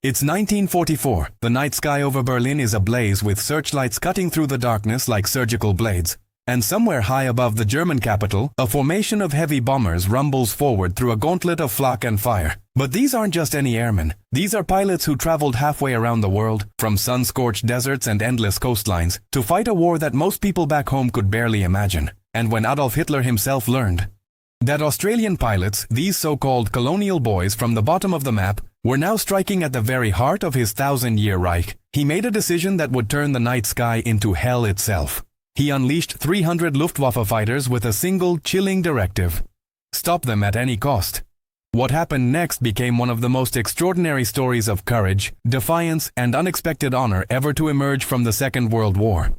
It's 1944. The night sky over Berlin is ablaze with searchlights cutting through the darkness like surgical blades. And somewhere high above the German capital, a formation of heavy bombers rumbles forward through a gauntlet of flak and fire. But these aren't just any airmen. These are pilots who traveled halfway around the world, from sun-scorched deserts and endless coastlines, to fight a war that most people back home could barely imagine. And when Adolf Hitler himself learned that Australian pilots, these so-called colonial boys from the bottom of the map, were now striking at the very heart of his 1,000-year Reich, he made a decision that would turn the night sky into hell itself. He unleashed 300 Luftwaffe fighters with a single, chilling directive: stop them at any cost. What happened next became one of the most extraordinary stories of courage, defiance, and unexpected honor ever to emerge from the Second World War.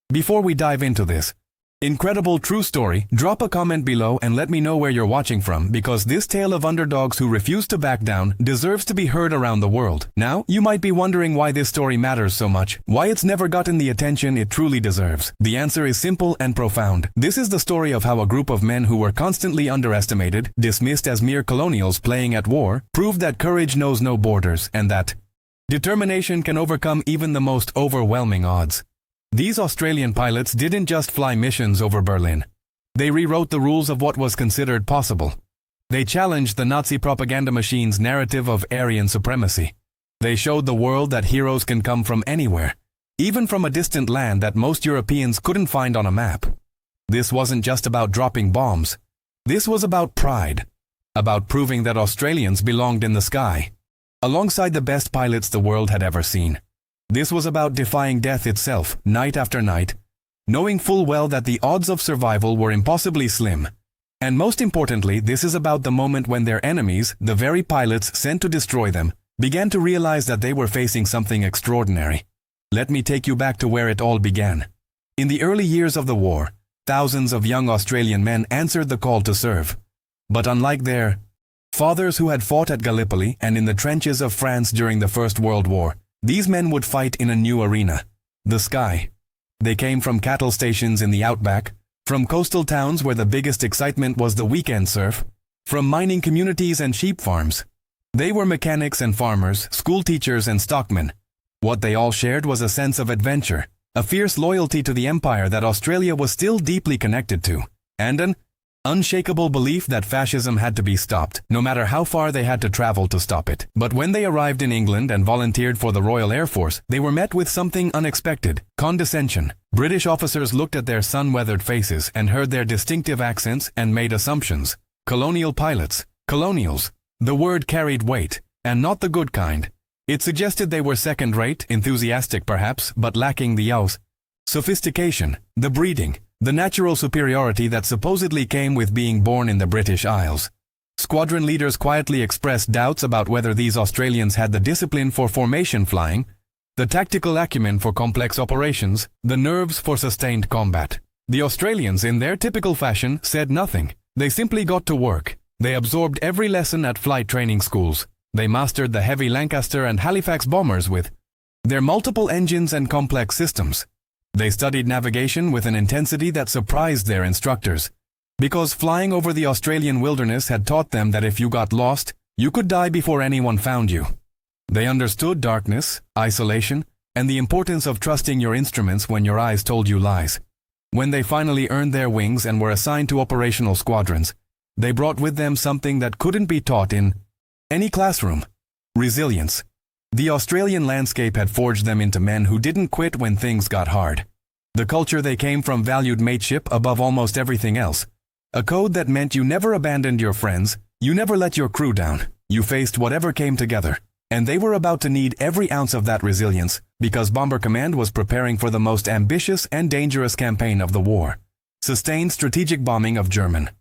Before we dive into this incredible true story, drop a comment below and let me know where you're watching from, because this tale of underdogs who refuse to back down deserves to be heard around the world. Now, you might be wondering why this story matters so much, why it's never gotten the attention it truly deserves. The answer is simple and profound. This is the story of how a group of men who were constantly underestimated, dismissed as mere colonials playing at war, proved that courage knows no borders and that determination can overcome even the most overwhelming odds. These Australian pilots didn't just fly missions over Berlin. They rewrote the rules of what was considered possible. They challenged the Nazi propaganda machine's narrative of Aryan supremacy. They showed the world that heroes can come from anywhere, even from a distant land that most Europeans couldn't find on a map. This wasn't just about dropping bombs. This was about pride, about proving that Australians belonged in the sky, alongside the best pilots the world had ever seen. This was about defying death itself, night after night, knowing full well that the odds of survival were impossibly slim. And most importantly, this is about the moment when their enemies, the very pilots sent to destroy them, began to realize that they were facing something extraordinary. Let me take you back to where it all began. In the early years of the war, thousands of young Australian men answered the call to serve. But unlike their fathers who had fought at Gallipoli and in the trenches of France during the First World War, these men would fight in a new arena: the sky. They came from cattle stations in the outback, from coastal towns where the biggest excitement was the weekend surf, from mining communities and sheep farms. They were mechanics and farmers, school teachers and stockmen. What they all shared was a sense of adventure, a fierce loyalty to the empire that Australia was still deeply connected to, and an unshakable belief that fascism had to be stopped, no matter how far they had to travel to stop it. But when they arrived in England and volunteered for the Royal Air Force, they were met with something unexpected: condescension. British officers looked at their sun-weathered faces and heard their distinctive accents and made assumptions. Colonial pilots. Colonials. The word carried weight, and not the good kind. It suggested they were second-rate, enthusiastic perhaps, but lacking the sophistication, the breeding, the natural superiority that supposedly came with being born in the British Isles. Squadron leaders quietly expressed doubts about whether these Australians had the discipline for formation flying, the tactical acumen for complex operations, the nerves for sustained combat. The Australians, in their typical fashion, said nothing. They simply got to work. They absorbed every lesson at flight training schools. They mastered the heavy Lancaster and Halifax bombers with their multiple engines and complex systems. They studied navigation with an intensity that surprised their instructors, because flying over the Australian wilderness had taught them that if you got lost, you could die before anyone found you. They understood darkness, isolation, and the importance of trusting your instruments when your eyes told you lies. When they finally earned their wings and were assigned to operational squadrons, they brought with them something that couldn't be taught in any classroom: resilience. The Australian landscape had forged them into men who didn't quit when things got hard. The culture they came from valued mateship above almost everything else. A code that meant you never abandoned your friends, you never let your crew down, you faced whatever came together. And they were about to need every ounce of that resilience, because Bomber Command was preparing for the most ambitious and dangerous campaign of the war: sustained strategic bombing of German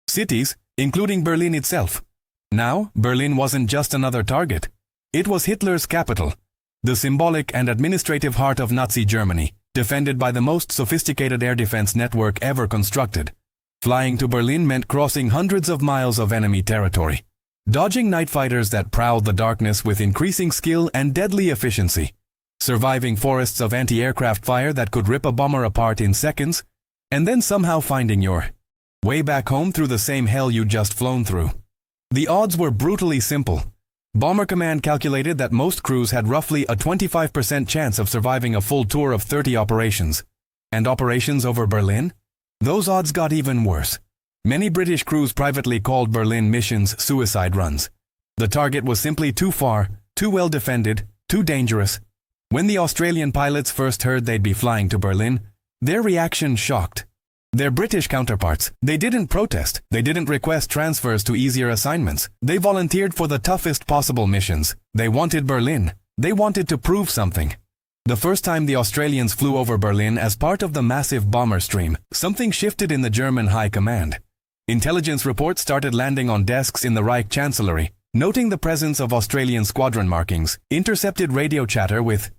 cities, including Berlin itself. Now, Berlin wasn't just another target. It was Hitler's capital, the symbolic and administrative heart of Nazi Germany, defended by the most sophisticated air defense network ever constructed. Flying to Berlin meant crossing hundreds of miles of enemy territory, dodging night fighters that prowled the darkness with increasing skill and deadly efficiency, surviving forests of anti-aircraft fire that could rip a bomber apart in seconds, and then somehow finding your way back home through the same hell you'd just flown through. The odds were brutally simple. Bomber Command calculated that most crews had roughly a 25% chance of surviving a full tour of 30 operations. And operations over Berlin? Those odds got even worse. Many British crews privately called Berlin missions suicide runs. The target was simply too far, too well defended, too dangerous. When the Australian pilots first heard they'd be flying to Berlin, their reaction shocked. Their British counterparts, they didn't protest, they didn't request transfers to easier assignments. They volunteered for the toughest possible missions. They wanted Berlin. They wanted to prove something. The first time the Australians flew over Berlin as part of the massive bomber stream, something shifted in the German High Command. Intelligence reports started landing on desks in the Reich Chancellery, noting the presence of Australian squadron markings, intercepted radio chatter with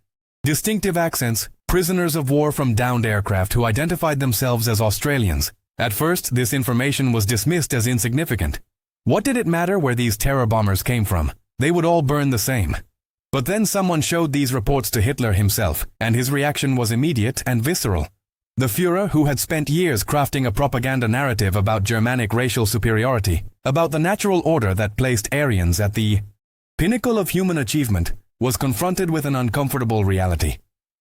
distinctive accents, prisoners of war from downed aircraft who identified themselves as Australians. At first, this information was dismissed as insignificant. What did it matter where these terror bombers came from? They would all burn the same. But then someone showed these reports to Hitler himself, and his reaction was immediate and visceral. The Führer, who had spent years crafting a propaganda narrative about Germanic racial superiority, about the natural order that placed Aryans at the pinnacle of human achievement, was confronted with an uncomfortable reality.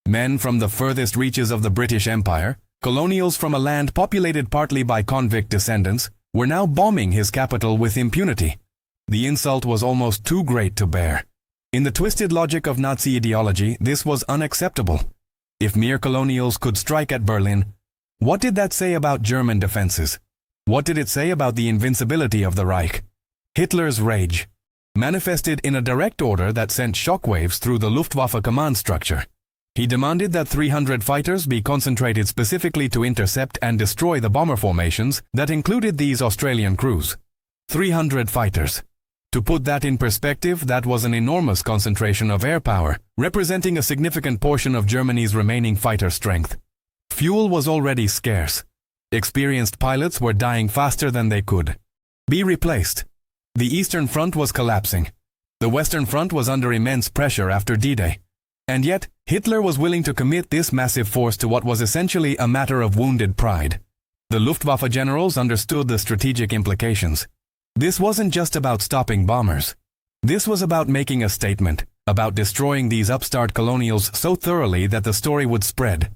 Men from the furthest reaches of the British Empire, colonials from a land populated partly by convict descendants, were now bombing his capital with impunity. The insult was almost too great to bear. In the twisted logic of Nazi ideology, this was unacceptable. If mere colonials could strike at Berlin, what did that say about German defenses? What did it say about the invincibility of the Reich? Hitler's rage manifested in a direct order that sent shockwaves through the Luftwaffe command structure. He demanded that 300 fighters be concentrated specifically to intercept and destroy the bomber formations that included these Australian crews. 300 fighters. To put that in perspective, that was an enormous concentration of air power, representing a significant portion of Germany's remaining fighter strength. Fuel was already scarce. Experienced pilots were dying faster than they could be replaced. The Eastern Front was collapsing. The Western Front was under immense pressure after D-Day. And yet, Hitler was willing to commit this massive force to what was essentially a matter of wounded pride. The Luftwaffe generals understood the strategic implications. This wasn't just about stopping bombers. This was about making a statement, about destroying these upstart colonials so thoroughly that the story would spread,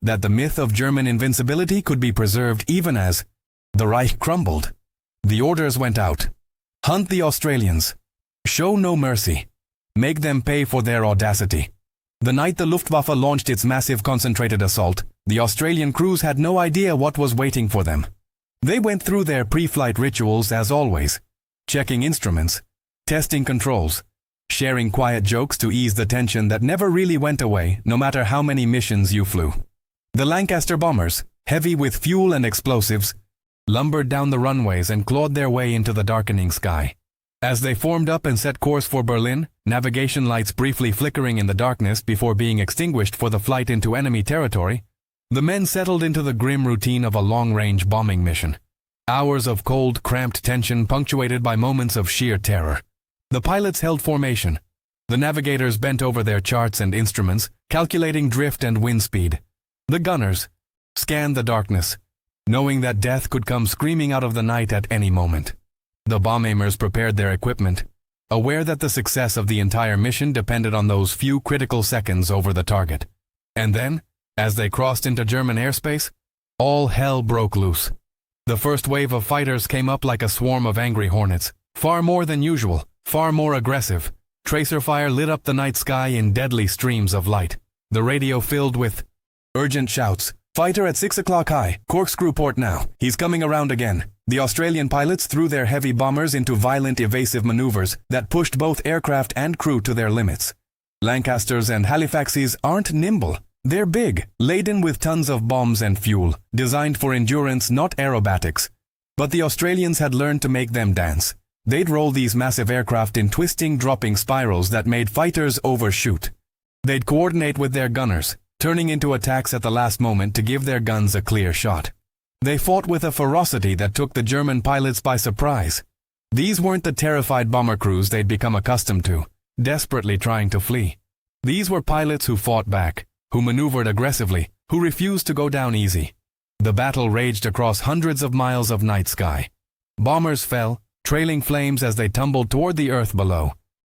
that the myth of German invincibility could be preserved even as the Reich crumbled. The orders went out. Hunt the Australians. Show no mercy. Make them pay for their audacity. The night the Luftwaffe launched its massive concentrated assault, the Australian crews had no idea what was waiting for them. They went through their pre-flight rituals as always, checking instruments, testing controls, sharing quiet jokes to ease the tension that never really went away no matter how many missions you flew. The Lancaster bombers, heavy with fuel and explosives, lumbered down the runways and clawed their way into the darkening sky. As they formed up and set course for Berlin, navigation lights briefly flickering in the darkness before being extinguished for the flight into enemy territory, the men settled into the grim routine of a long-range bombing mission. Hours of cold, cramped tension punctuated by moments of sheer terror. The pilots held formation. The navigators bent over their charts and instruments, calculating drift and wind speed. The gunners scanned the darkness, knowing that death could come screaming out of the night at any moment. The bomb aimers prepared their equipment, aware that the success of the entire mission depended on those few critical seconds over the target. And then, as they crossed into German airspace, all hell broke loose. The first wave of fighters came up like a swarm of angry hornets, far more than usual, far more aggressive. Tracer fire lit up the night sky in deadly streams of light. The radio filled with urgent shouts. Fighter at 6 o'clock high, corkscrew port now, he's coming around again. The Australian pilots threw their heavy bombers into violent evasive maneuvers that pushed both aircraft and crew to their limits. Lancasters and Halifaxes aren't nimble. They're big, laden with tons of bombs and fuel, designed for endurance, not aerobatics. But the Australians had learned to make them dance. They'd roll these massive aircraft in twisting, dropping spirals that made fighters overshoot. They'd coordinate with their gunners, turning into attacks at the last moment to give their guns a clear shot. They fought with a ferocity that took the German pilots by surprise. These weren't the terrified bomber crews they'd become accustomed to, desperately trying to flee. These were pilots who fought back, who maneuvered aggressively, who refused to go down easy. The battle raged across hundreds of miles of night sky. Bombers fell, trailing flames as they tumbled toward the earth below.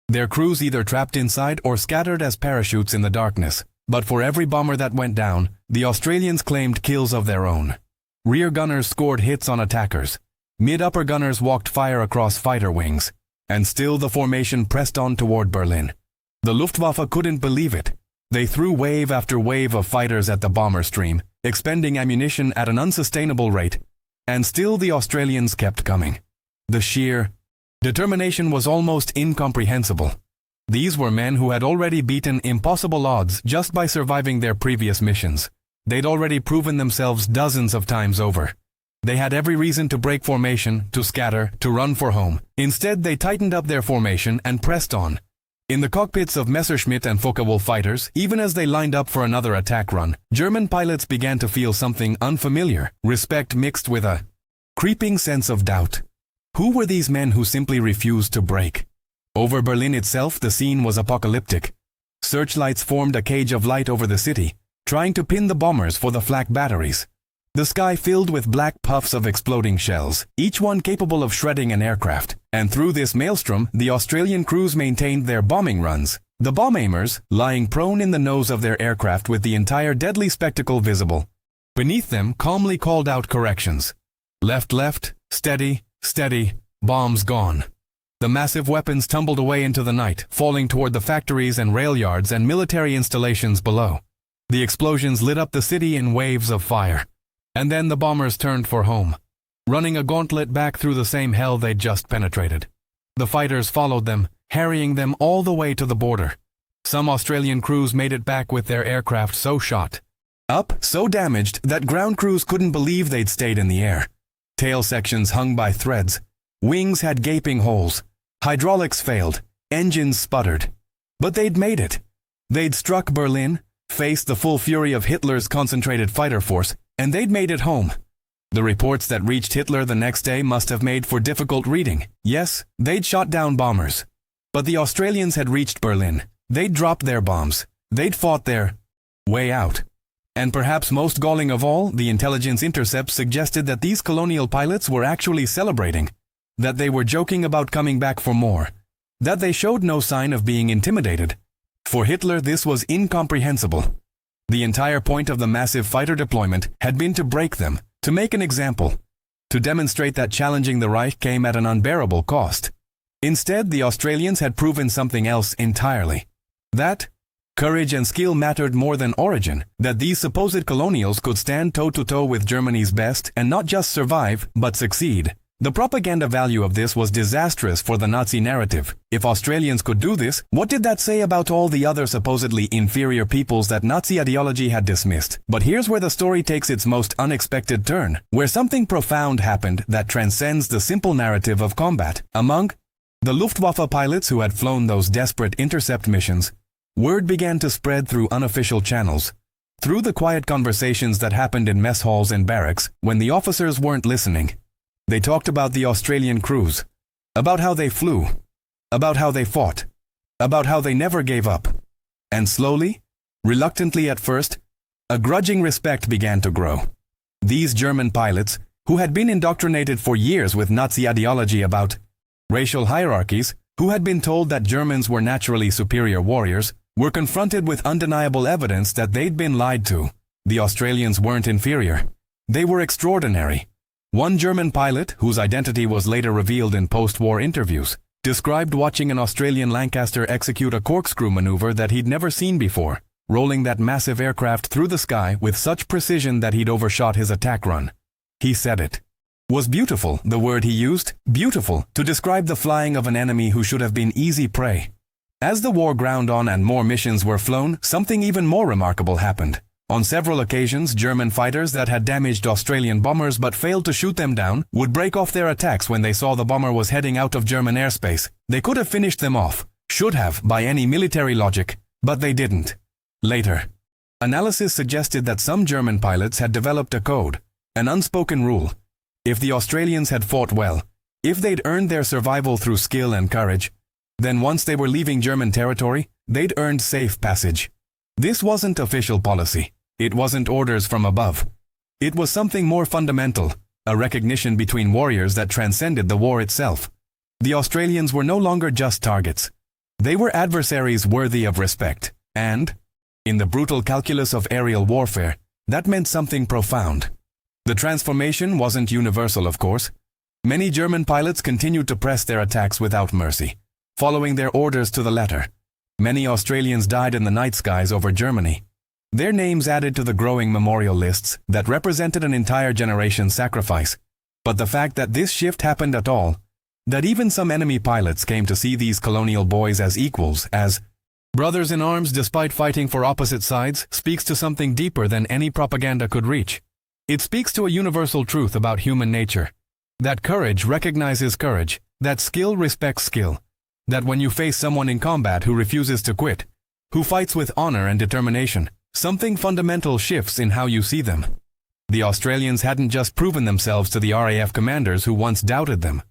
Their crews either trapped inside or scattered as parachutes in the darkness. But for every bomber that went down, the Australians claimed kills of their own. Rear gunners scored hits on attackers. Mid-upper gunners walked fire across fighter wings. And still the formation pressed on toward Berlin. The Luftwaffe couldn't believe it. They threw wave after wave of fighters at the bomber stream, expending ammunition at an unsustainable rate. And still the Australians kept coming. The sheer determination was almost incomprehensible. These were men who had already beaten impossible odds just by surviving their previous missions. They'd already proven themselves dozens of times over. They had every reason to break formation, to scatter, to run for home. Instead, they tightened up their formation and pressed on. In the cockpits of Messerschmitt and Focke-Wulf fighters, even as they lined up for another attack run, German pilots began to feel something unfamiliar, respect mixed with a creeping sense of doubt. Who were these men who simply refused to break? Over Berlin itself, the scene was apocalyptic. Searchlights formed a cage of light over the city, trying to pin the bombers for the flak batteries. The sky filled with black puffs of exploding shells, each one capable of shredding an aircraft. And through this maelstrom, the Australian crews maintained their bombing runs. The bomb aimers, lying prone in the nose of their aircraft with the entire deadly spectacle visible. Beneath them, calmly called out corrections. Left, steady, steady, bombs gone. The massive weapons tumbled away into the night, falling toward the factories and rail yards and military installations below. The explosions lit up the city in waves of fire. And then the bombers turned for home, running a gauntlet back through the same hell they'd just penetrated. The fighters followed them, harrying them all the way to the border. Some Australian crews made it back with their aircraft so shot up, so damaged that ground crews couldn't believe they'd stayed in the air. Tail sections hung by threads. Wings had gaping holes. Hydraulics failed. Engines sputtered. But they'd made it. They'd struck Berlin, faced the full fury of Hitler's concentrated fighter force, and they'd made it home. The reports that reached Hitler the next day must have made for difficult reading. Yes, they'd shot down bombers. But the Australians had reached Berlin. They'd dropped their bombs. They'd fought their way out. And perhaps most galling of all, the intelligence intercepts suggested that these colonial pilots were actually celebrating. That they were joking about coming back for more. That they showed no sign of being intimidated. For Hitler, this was incomprehensible. The entire point of the massive fighter deployment had been to break them, to make an example, to demonstrate that challenging the Reich came at an unbearable cost. Instead, the Australians had proven something else entirely. That courage and skill mattered more than origin, that these supposed colonials could stand toe-to-toe with Germany's best and not just survive, but succeed. The propaganda value of this was disastrous for the Nazi narrative. If Australians could do this, what did that say about all the other supposedly inferior peoples that Nazi ideology had dismissed? But here's where the story takes its most unexpected turn, where something profound happened that transcends the simple narrative of combat. Among the Luftwaffe pilots who had flown those desperate intercept missions, word began to spread through unofficial channels. Through the quiet conversations that happened in mess halls and barracks when the officers weren't listening. They talked about the Australian crews, about how they flew, about how they fought, about how they never gave up. And slowly, reluctantly at first, a grudging respect began to grow. These German pilots, who had been indoctrinated for years with Nazi ideology about racial hierarchies, who had been told that Germans were naturally superior warriors, were confronted with undeniable evidence that they'd been lied to. The Australians weren't inferior. They were extraordinary. One German pilot, whose identity was later revealed in post-war interviews, described watching an Australian Lancaster execute a corkscrew maneuver that he'd never seen before, rolling that massive aircraft through the sky with such precision that he'd overshot his attack run. He said it was beautiful, the word he used, beautiful, to describe the flying of an enemy who should have been easy prey. As the war ground on and more missions were flown, something even more remarkable happened. On several occasions, German fighters that had damaged Australian bombers but failed to shoot them down would break off their attacks when they saw the bomber was heading out of German airspace. They could have finished them off, should have by any military logic, but they didn't. Later, analysis suggested that some German pilots had developed a code, an unspoken rule. If the Australians had fought well, if they'd earned their survival through skill and courage, then once they were leaving German territory, they'd earned safe passage. This wasn't official policy. It wasn't orders from above. It was something more fundamental, a recognition between warriors that transcended the war itself. The Australians were no longer just targets. They were adversaries worthy of respect, and, in the brutal calculus of aerial warfare, that meant something profound. The transformation wasn't universal, of course. Many German pilots continued to press their attacks without mercy, following their orders to the letter. Many Australians died in the night skies over Germany. Their names added to the growing memorial lists that represented an entire generation's sacrifice. But the fact that this shift happened at all, that even some enemy pilots came to see these colonial boys as equals, as brothers in arms despite fighting for opposite sides, speaks to something deeper than any propaganda could reach. It speaks to a universal truth about human nature. That courage recognizes courage, that skill respects skill, that when you face someone in combat who refuses to quit, who fights with honor and determination, something fundamental shifts in how you see them. The Australians hadn't just proven themselves to the RAF commanders who once doubted them.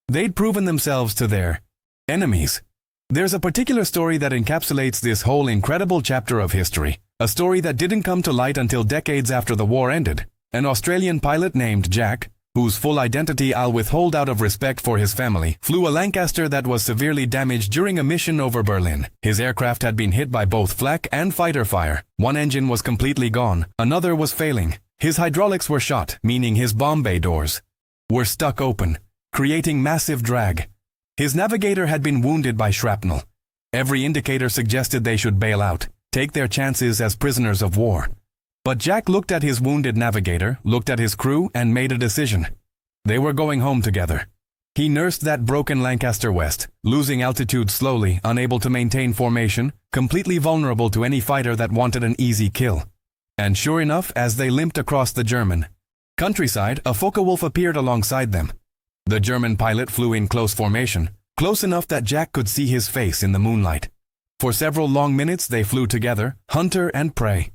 They'd proven themselves to their enemies. There's a particular story that encapsulates this whole incredible chapter of history, a story that didn't come to light until decades after the war ended. An Australian pilot named Jack, whose full identity I'll withhold out of respect for his family, flew a Lancaster that was severely damaged during a mission over Berlin. His aircraft had been hit by both flak and fighter fire. One engine was completely gone, another was failing. His hydraulics were shot, meaning his bomb bay doors were stuck open, creating massive drag. His navigator had been wounded by shrapnel. Every indicator suggested they should bail out, take their chances as prisoners of war. But Jack looked at his wounded navigator, looked at his crew, and made a decision. They were going home together. He nursed that broken Lancaster west, losing altitude slowly, unable to maintain formation, completely vulnerable to any fighter that wanted an easy kill. And sure enough, as they limped across the German countryside, a Focke-Wulf appeared alongside them. The German pilot flew in close formation, close enough that Jack could see his face in the moonlight. For several long minutes they flew together, hunter and prey.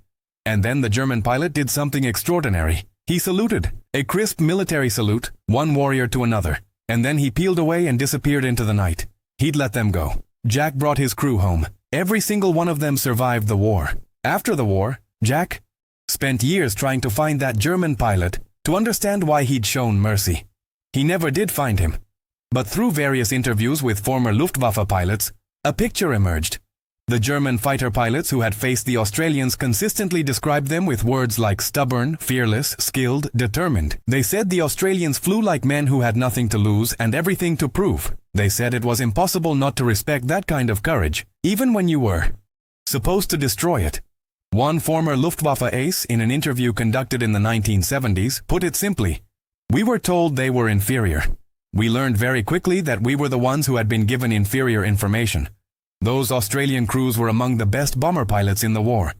And then the German pilot did something extraordinary. He saluted, a crisp military salute, one warrior to another, and then he peeled away and disappeared into the night. He'd let them go. Jack brought his crew home. Every single one of them survived the war. After the war, Jack spent years trying to find that German pilot, to understand why he'd shown mercy. He never did find him. But through various interviews with former Luftwaffe pilots, a picture emerged. The German fighter pilots who had faced the Australians consistently described them with words like stubborn, fearless, skilled, determined. They said the Australians flew like men who had nothing to lose and everything to prove. They said it was impossible not to respect that kind of courage, even when you were supposed to destroy it. One former Luftwaffe ace, in an interview conducted in the 1970s, put it simply, "We were told they were inferior. We learned very quickly that we were the ones who had been given inferior information. Those Australian crews were among the best bomber pilots in the war.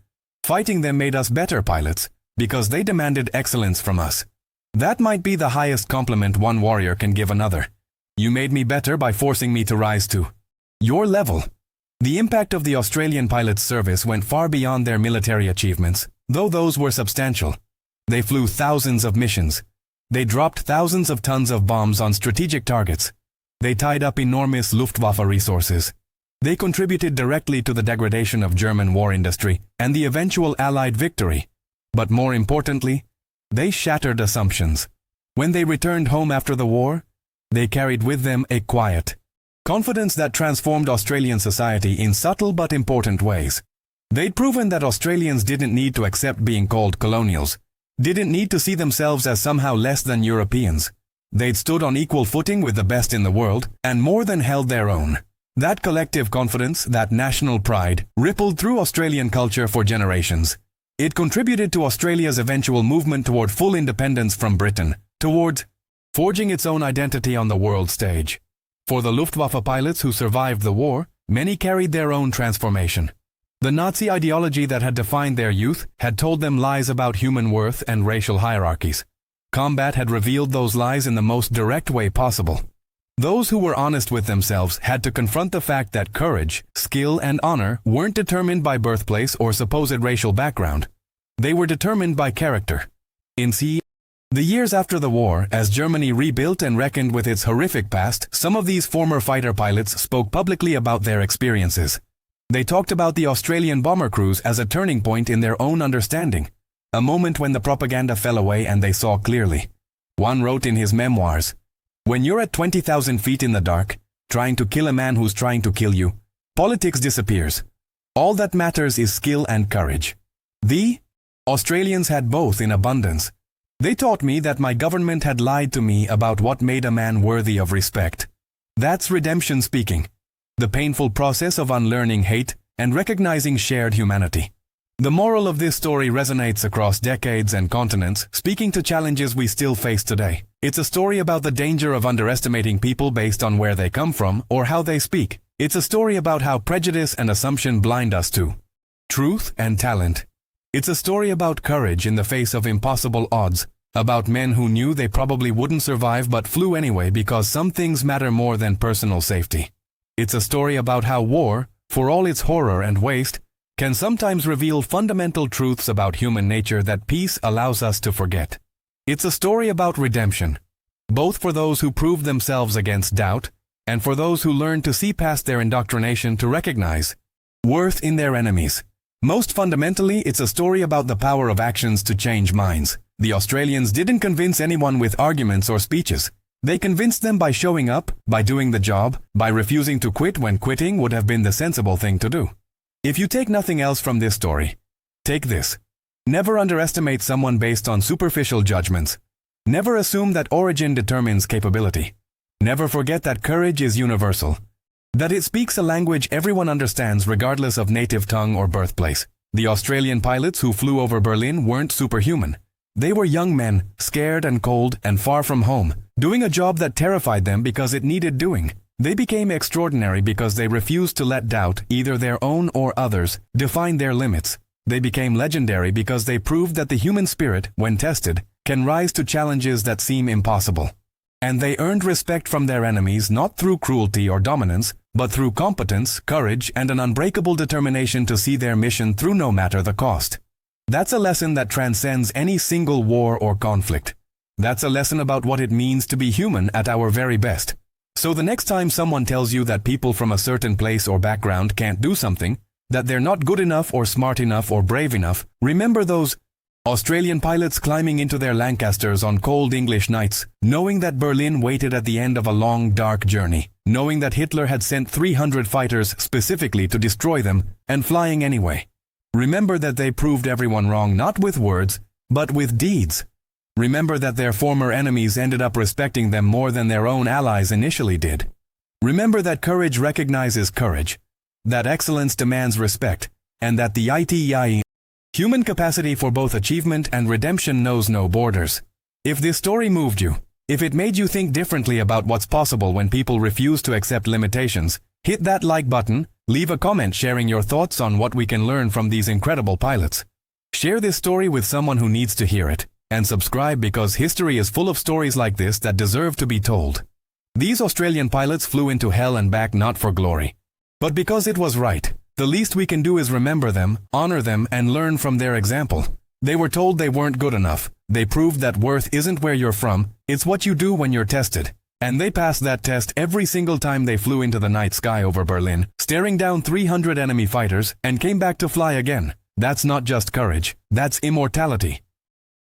Fighting them made us better pilots, because they demanded excellence from us. That might be the highest compliment one warrior can give another. You made me better by forcing me to rise to your level." The impact of the Australian pilots' service went far beyond their military achievements, though those were substantial. They flew thousands of missions. They dropped thousands of tons of bombs on strategic targets. They tied up enormous Luftwaffe resources. They contributed directly to the degradation of German war industry and the eventual Allied victory. But more importantly, they shattered assumptions. When they returned home after the war, they carried with them a quiet confidence that transformed Australian society in subtle but important ways. They'd proven that Australians didn't need to accept being called colonials, didn't need to see themselves as somehow less than Europeans. They'd stood on equal footing with the best in the world, and more than held their own. That collective confidence, that national pride, rippled through Australian culture for generations. It contributed to Australia's eventual movement toward full independence from Britain, toward forging its own identity on the world stage. For the Luftwaffe pilots who survived the war, many carried their own transformation. The Nazi ideology that had defined their youth had told them lies about human worth and racial hierarchies. Combat had revealed those lies in the most direct way possible. Those who were honest with themselves had to confront the fact that courage, skill, and honor weren't determined by birthplace or supposed racial background. They were determined by character. In the years after the war, as Germany rebuilt and reckoned with its horrific past, some of these former fighter pilots spoke publicly about their experiences. They talked about the Australian bomber crews as a turning point in their own understanding, a moment when the propaganda fell away and they saw clearly. One wrote in his memoirs, "When you're at 20,000 feet in the dark, trying to kill a man who's trying to kill you, Politics disappears. All that matters is skill and courage. The Australians had both in abundance. They taught me that my government had lied to me about what made a man worthy of respect. That's redemption speaking. The painful process of unlearning hate and recognizing shared humanity. The moral of this story resonates across decades and continents, speaking to challenges we still face today. It's a story about the danger of underestimating people based on where they come from or how they speak. It's a story about how prejudice and assumption blind us to truth and talent. It's a story about courage in the face of impossible odds, about men who knew they probably wouldn't survive but flew anyway because some things matter more than personal safety. It's a story about how war, for all its horror and waste, can sometimes reveal fundamental truths about human nature that peace allows us to forget. It's a story about redemption, both for those who prove themselves against doubt and for those who learn to see past their indoctrination to recognize worth in their enemies. Most fundamentally, it's a story about the power of actions to change minds. The Australians didn't convince anyone with arguments or speeches. They convinced them by showing up, by doing the job, by refusing to quit when quitting would have been the sensible thing to do. If you take nothing else from this story, take this. Never underestimate someone based on superficial judgments. Never assume that origin determines capability. Never forget that courage is universal. That it speaks a language everyone understands regardless of native tongue or birthplace. The Australian pilots who flew over Berlin weren't superhuman. They were young men, scared and cold and far from home, doing a job that terrified them because it needed doing. They became extraordinary because they refused to let doubt, either their own or others, define their limits. They became legendary because they proved that the human spirit, when tested, can rise to challenges that seem impossible. And they earned respect from their enemies not through cruelty or dominance, but through competence, courage, and an unbreakable determination to see their mission through no matter the cost. That's a lesson that transcends any single war or conflict. That's a lesson about what it means to be human at our very best. So the next time someone tells you that people from a certain place or background can't do something, that they're not good enough or smart enough or brave enough, remember those Australian pilots climbing into their Lancasters on cold English nights, knowing that Berlin waited at the end of a long, dark journey, knowing that Hitler had sent 300 fighters specifically to destroy them, and flying anyway. Remember that they proved everyone wrong not with words, but with deeds. Remember that their former enemies ended up respecting them more than their own allies initially did. Remember that courage recognizes courage, that excellence demands respect, and that the WWII human capacity for both achievement and redemption knows no borders. If this story moved you, if it made you think differently about what's possible when people refuse to accept limitations, hit that like button, leave a comment sharing your thoughts on what we can learn from these incredible pilots. Share this story with someone who needs to hear it, and subscribe because history is full of stories like this that deserve to be told. These Australian pilots flew into hell and back not for glory, but because it was right. The least we can do is remember them, honor them, and learn from their example. They were told they weren't good enough. They proved that worth isn't where you're from, it's what you do when you're tested. And they passed that test every single time they flew into the night sky over Berlin, staring down 300 enemy fighters, and came back to fly again. That's not just courage, that's immortality.